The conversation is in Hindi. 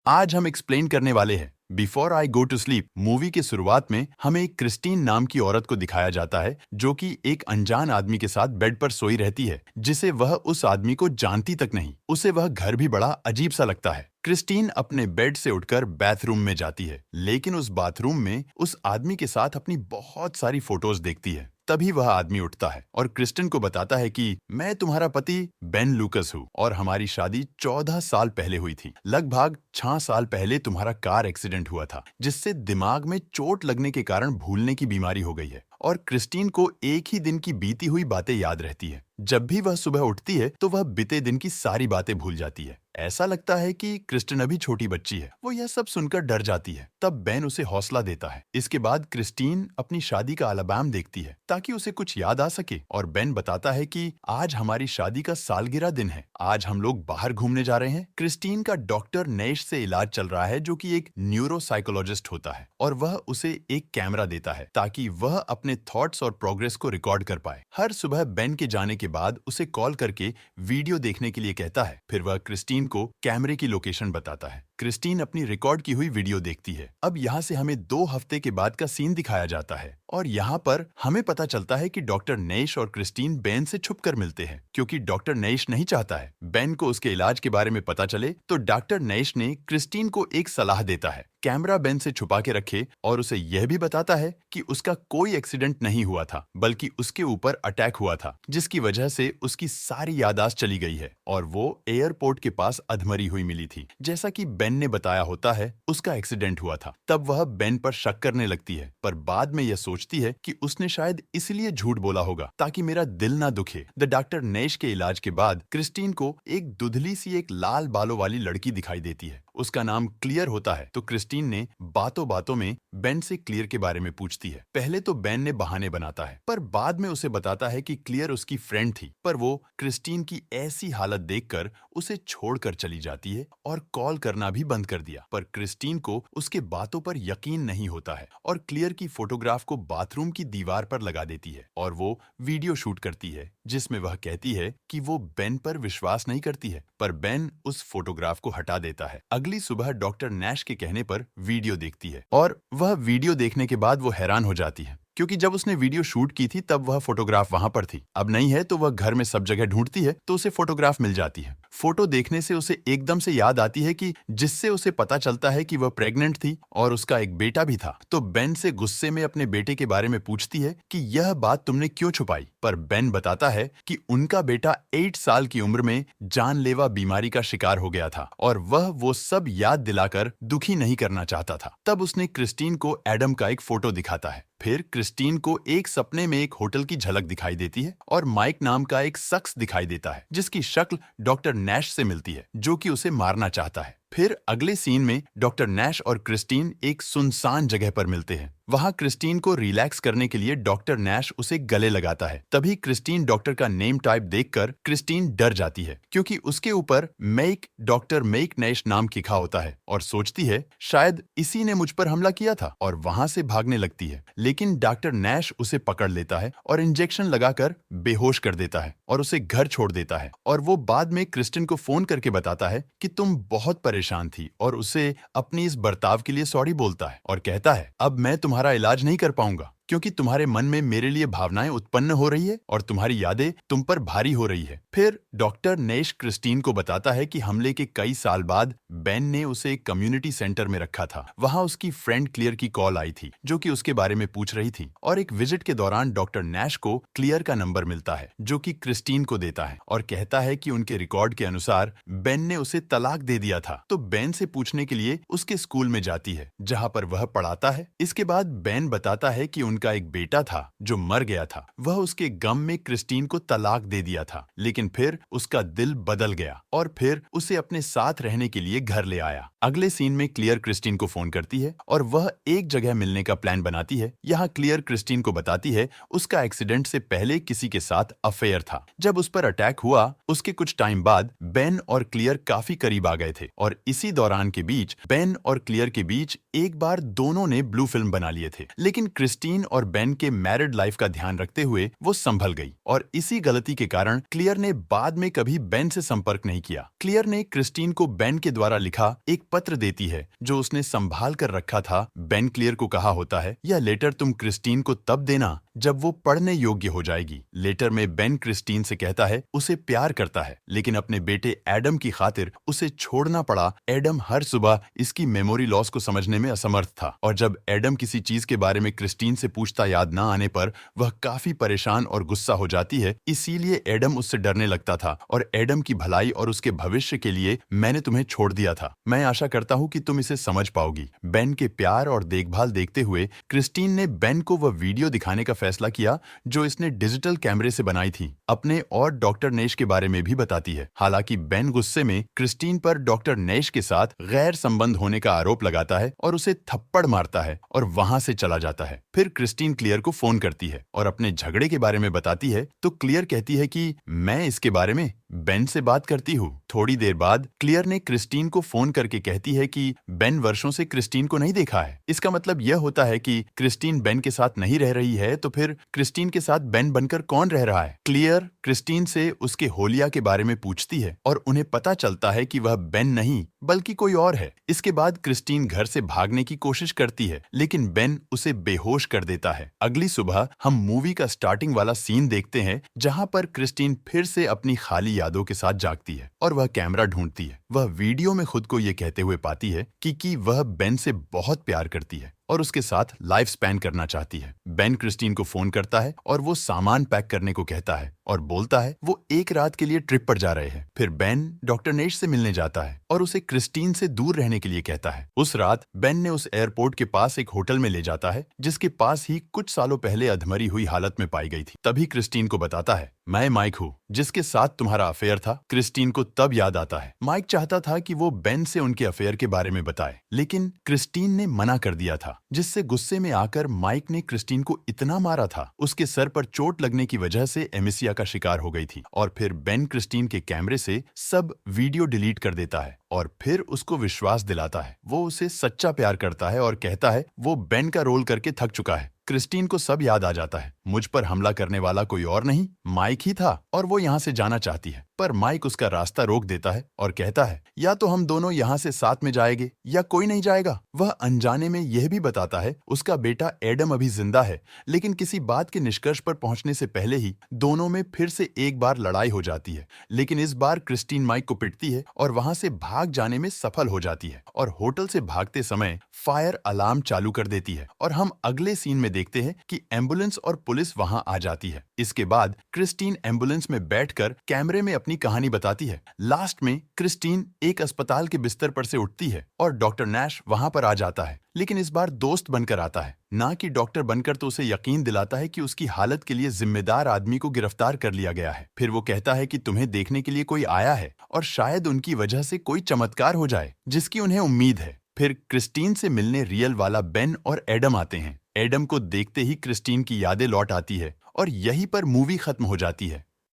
आज हम एक्सप्लेन करने वाले हैं before I go to sleep movie के शुरुआत में हमें एक क्रिस्टीन नाम की औरत को दिखाया जाता है जो कि एक अनजान आदमी के साथ बेड पर सोई रहती है जिसे वह उस आदमी को जानती तक नहीं। उसे वह घर भी बड़ा अजीब सा लगता है। क्रिस्टीन अपने बेड से उठकर बाथरूम में जाती है, लेकिन उस बाथरूम में उस आदमी के साथ अपनी बहुत सारी फोटोज देखती है। तभी वह आदमी उठता है और क्रिस्टन को बताता है कि मैं तुम्हारा पति बेन लूकस हूँ और हमारी शादी 14 साल पहले हुई थी। लगभग 6 साल पहले तुम्हारा कार एक्सीडेंट हुआ था जिससे दिमाग में चोट लगने के कारण भूलने की बीमारी हो गई है और क्रिस्टीन को एक ही दिन की बीती हुई बातें याद रहती है। जब भी वह सुबह उठती है तो वह बीते दिन की सारी बातें भूल जाती है। ऐसा लगता है कि क्रिस्टीन अभी छोटी बच्ची है। वो यह सब सुनकर डर जाती है। तब बेन उसे हौसला देता है। इसके बाद क्रिस्टीन अपनी शादी का एल्बम देखती है ताकि उसे कुछ याद आ सके और बेन बताता है कि आज हमारी शादी का सालगिरह दिन है। आज हम लोग बाहर घूमने जा रहे हैं। क्रिस्टीन का डॉक्टर नैश से इलाज चल रहा है जो कि एक न्यूरोसाइकोलॉजिस्ट होता है और वह उसे एक कैमरा देता है ताकि वह अपने थॉट्स और प्रोग्रेस को रिकॉर्ड कर पाए। हर सुबह बेन के जाने के बाद उसे कॉल करके वीडियो देखने के लिए कहता है। फिर वह क्रिस्टीन को कैमरे की लोकेशन बताता है। क्रिस्टीन अपनी रिकॉर्ड की हुई वीडियो देखती है। अब यहाँ से हमें 2 हफ्ते के बाद का सीन दिखाया जाता है और यहाँ पर हमें पता चलता है कि डॉक्टर नैश और क्रिस्टीन बेन से छुपकर मिलते हैं क्योंकि डॉक्टर नैश नहीं चाहता है बेन को उसके इलाज के बारे में पता चले। तो डॉक्टर नैश ने क्रिस्टीन को एक सलाह देता है, कैमरा बेन से छुपा के रखे और उसे यह भी बताता है कि उसका कोई एक्सीडेंट नहीं हुआ था बल्कि उसके ऊपर अटैक हुआ था जिसकी वजह से उसकी सारी याददाश्त चली गई है और वो एयरपोर्ट के पास अधमरी हुई मिली थी। जैसा कि बेन ने बताया होता है उसका एक्सीडेंट हुआ था। तब वह बेन पर शक करने लगती है पर बाद में यह सोचती है कि उसने शायद इसलिए झूठ बोला होगा ताकि मेरा दिल ना दुखे। द डॉक्टर नैश के इलाज के बाद क्रिस्टीन को एक दुधली सी एक लाल बालों वाली लड़की दिखाई देती है। उसका नाम क्लियर होता है तो क्रिस्टीन ने बातों बातों में बेन से क्लियर के बारे में पूछती है। पहले तो बेन ने बहाने बनाता है पर बाद में उसे बताता है कि क्लियर उसकी फ्रेंड थी पर वो क्रिस्टीन की ऐसी हालत देखकर उसे छोड़कर चली जाती है और कॉल करना भी बंद कर दिया। पर क्रिस्टीन को उसके बातों पर यकीन नहीं होता है और क्लियर की फोटोग्राफ को बाथरूम की दीवार पर लगा देती है और वो वीडियो शूट करती है जिसमें वह कहती है कि वो बेन पर विश्वास नहीं करती है पर बेन उस फोटोग्राफ को हटा देता है। अगली सुबह डॉक्टर नैश के कहने पर वीडियो देखती है और वह वीडियो देखने के बाद वो हैरान हो जाती है क्योंकि जब उसने वीडियो शूट की थी तब वह फोटोग्राफ वहां पर थी। अब नहीं है तो वह घर में सब जगह ढूंढती है तो उसे फोटोग्राफ मिल जाती है। फोटो देखने से उसे एकदम से याद आती है कि जिससे उसे पता चलता है कि वह प्रेग्नेंट थी और उसका एक बेटा भी था। तो बेन से गुस्से में अपने बेटे के बारे में पूछती है कि यह बात तुमने क्यों छुपाई। पर बेन बताता है कि उनका बेटा 8 साल की उम्र में जानलेवा बीमारी का शिकार हो गया था और वह वो सब याद दिलाकर दुखी नहीं करना चाहता था। तब उसने क्रिस्टीन को एडम का एक फोटो दिखाता है। फिर क्रिस्टीन को एक सपने में एक होटल की झलक दिखाई देती है और माइक नाम का एक शख्स दिखाई देता है जिसकी शक्ल डॉक्टर नैश से मिलती है जो कि उसे मारना चाहता है। फिर अगले सीन में डॉक्टर नैश और क्रिस्टीन एक सुनसान जगह पर मिलते हैं। वहां क्रिस्टीन को रिलैक्स करने के लिए डॉक्टर नैश उसे गले लगाता है। तभी क्रिस्टीन डॉक्टर का नेम टाइप देखकर क्रिस्टीन डर जाती है क्योंकि उसके ऊपर मेक डॉक्टर मेक नैश नाम लिखा होता है और सोचती है शायद इसी ने मुझ पर हमला किया था और वहां से भागने लगती है। लेकिन डॉक्टर नैश उसे पकड़ लेता है और इंजेक्शन लगाकर बेहोश कर देता है और उसे घर छोड़ देता है और वो बाद में क्रिस्टीन को फोन करके बताता है कि तुम बहुत परेशान थी और उसे अपनी इस बर्ताव के लिए सॉरी बोलता है और कहता है अब मैं तुम्हारा इलाज नहीं कर पाऊंगा क्योंकि तुम्हारे मन में मेरे लिए भावनाएं उत्पन्न हो रही है और तुम्हारी यादें तुम पर भारी हो रही है। फिर डॉक्टर नैश क्रिस्टीन को बताता है कि हमले के कई साल बाद बेन ने उसे एक कम्युनिटी सेंटर में रखा था। वहां उसकी फ्रेंड क्लियर की कॉल आई थी जो कि उसके बारे में पूछ रही थी और एक विजिट के दौरान डॉक्टर नैश को क्लियर का नंबर मिलता है जो कि क्रिस्टीन को देता है और कहता है कि उनके रिकॉर्ड के अनुसार बेन ने उसे तलाक दे दिया था। तो बेन से पूछने के लिए उसके स्कूल में जाती है जहां पर वह पढ़ाता है। इसके बाद बेन बताता है कि का एक बेटा था जो मर गया था। वह उसके गम में क्रिस्टीन को तलाक दे दिया था लेकिन फिर उसका दिल बदल गया और फिर उसे अपने साथ रहने के लिए घर ले आया। अगले सीन में क्लियर क्रिस्टीन को फोन करती है और वह एक जगह मिलने का प्लान बनाती है। यहाँ क्लियर क्रिस्टीन को बताती है उसका एक्सीडेंट से पहले किसी के साथ अफेयर था। जब उस पर अटैक हुआ उसके कुछ टाइम बाद बेन और क्लियर काफी करीब आ गए थे और इसी दौरान के बीच बेन और क्लियर के बीच एक बार दोनों ने ब्लू फिल्म बना लिए थे। लेकिन क्रिस्टीन और बेन के मैरिड लाइफ का ध्यान रखते हुए वो संभल गई और इसी गलती के कारण क्लियर ने बाद में कभी बेन से संपर्क नहीं किया। क्लियर ने क्रिस्टीन को बेन के द्वारा लिखा एक पत्र देती है जो उसने संभाल कर रखा था। बेन क्लियर को कहा होता है, यह लेटर तुम क्रिस्टीन को तब देना जब वो पढ़ने योग्य हो जाएगी। लेटर में बेन क्रिस्टीन से कहता है उसे प्यार करता है, लेकिन अपने बेटे एडम की खातिर उसे छोड़ना पड़ा। एडम हर सुबह इसकी मेमोरी लॉस को समझने में असमर्थ था और जब एडम किसी चीज के बारे में क्रिस्टीन से पूछता याद न आने पर वह काफी परेशान और गुस्सा हो जाती है। इसीलिए एडम उससे डरने लगता था और एडम की भलाई और उसके भविष्य के लिए मैंने तुम्हें छोड़ दिया था। मैं आशा करता हूँ कि तुम इसे समझ पाओगी। बेन के प्यार और देखभाल देखते हुए क्रिस्टीन ने बेन को वह वीडियो दिखाने का फैसला किया जो इसने डिजिटल कैमरे से बनाई थी। अपने और डॉक्टर नेश के बारे में भी बताती है। हालांकि बेन गुस्से में क्रिस्टीन पर डॉक्टर नेश के साथ गैर संबंध होने का आरोप लगाता है और उसे थप्पड़ मारता है और वहां से चला जाता है। फिर क्रिस्टीन क्लियर को फोन करती है और अपने झगड़े के बारे में बताती है तो क्लियर कहती है कि मैं इसके बारे में बेन से बात करती हूँ। थोड़ी देर बाद क्लियर ने क्रिस्टीन को फोन करके कहती है कि बेन वर्षों से क्रिस्टीन को नहीं देखा है। इसका मतलब यह होता है कि क्रिस्टीन बेन के साथ नहीं रह रही है, तो फिर क्रिस्टीन के साथ बेन बनकर कौन रह रहा है। क्लियर क्रिस्टीन से उसके होलिया के बारे में पूछती है और उन्हें पता चलता है कि वह बेन नहीं बल्कि कोई और है। इसके बाद क्रिस्टीन घर से भागने की कोशिश करती है, लेकिन बेन उसे बेहोश कर देता है। अगली सुबह हम मूवी का स्टार्टिंग वाला सीन देखते हैं जहां पर क्रिस्टीन फिर से अपनी खाली यादों के साथ जागती है और वह कैमरा ढूंढती है। वह वीडियो में खुद को ये कहते हुए पाती है कि वह बेन से बहुत प्यार करती है और उसके साथ लाइफ स्पैन करना चाहती है। बेन क्रिस्टीन को फोन करता है और वो सामान पैक करने को कहता है और बोलता है वो एक रात के लिए ट्रिप पर जा रहे हैं। फिर बेन डॉक्टर नेश से मिलने जाता है और उसे क्रिस्टीन से दूर रहने के लिए कहता है। उस रात बेन ने उस एयरपोर्ट के पास एक होटल में ले जाता है जिसके पास ही कुछ सालों पहले अधमरी हुई हालत में पाई गई थी। तभी क्रिस्टीन को बताता है, मैं माइक हूँ जिसके साथ तुम्हारा अफेयर था। क्रिस्टीन को तब याद आता है माइक चाहता था कि वो बेन से उनके अफेयर के बारे में बताए, लेकिन क्रिस्टीन ने मना कर दिया था, जिससे गुस्से में आकर माइक ने क्रिस्टीन को इतना मारा था उसके सर पर चोट लगने की वजह से एमिसिया का शिकार हो गई थी। और फिर बेन क्रिस्टीन के कैमरे से सब वीडियो डिलीट कर देता है और फिर उसको विश्वास दिलाता है वो उसे सच्चा प्यार करता है और कहता है वो बेन का रोल करके थक चुका है। क्रिस्टीन को सब याद आ जाता है। मुझ पर हमला करने वाला कोई और नहीं, माइक ही था और वो यहाँ से जाना चाहती है, पर माइक उसका रास्ता रोक देता है और कहता है या तो हम दोनों यहाँ से साथ में जाएंगे या कोई नहीं जाएगा। वह अनजाने में यह भी बताता है उसका बेटा एडम अभी जिंदा है, लेकिन किसी बात के निष्कर्ष पर पहुंचने से पहले ही दोनों में फिर से एक बार लड़ाई हो जाती है। लेकिन इस बार क्रिस्टीन माइक को पिटती है और वहां से भाग जाने में सफल हो जाती है और होटल से भागते समय फायर अलार्म चालू कर देती है और हम अगले सीन में देखते हैं कि एम्बुलेंस और पुलिस वहां आ जाती है। इसके बाद क्रिस्टीन एम्बुलेंस में बैठकर कैमरे में अपनी कहानी बताती है। लास्ट में क्रिस्टीन एक अस्पताल के बिस्तर पर से उठती है और डॉक्टर नैश वहां पर आ जाता है, लेकिन इस बार दोस्त बनकर आता है, ना कि डॉक्टर बनकर। तो उसे यकीन दिलाता है कि उसकी हालत के लिए जिम्मेदार आदमी को गिरफ्तार कर लिया गया है। फिर वो कहता है कि तुम्हें देखने के लिए कोई आया है और शायद उनकी वजह से कोई चमत्कार हो जाए जिसकी उन्हें उम्मीद है। फिर क्रिस्टीन से मिलने रियल वाला बेन और एडम आते हैं। एडम को देखते ही क्रिस्टीन की यादें लौट आती है और यहीं पर मूवी खत्म हो जाती है।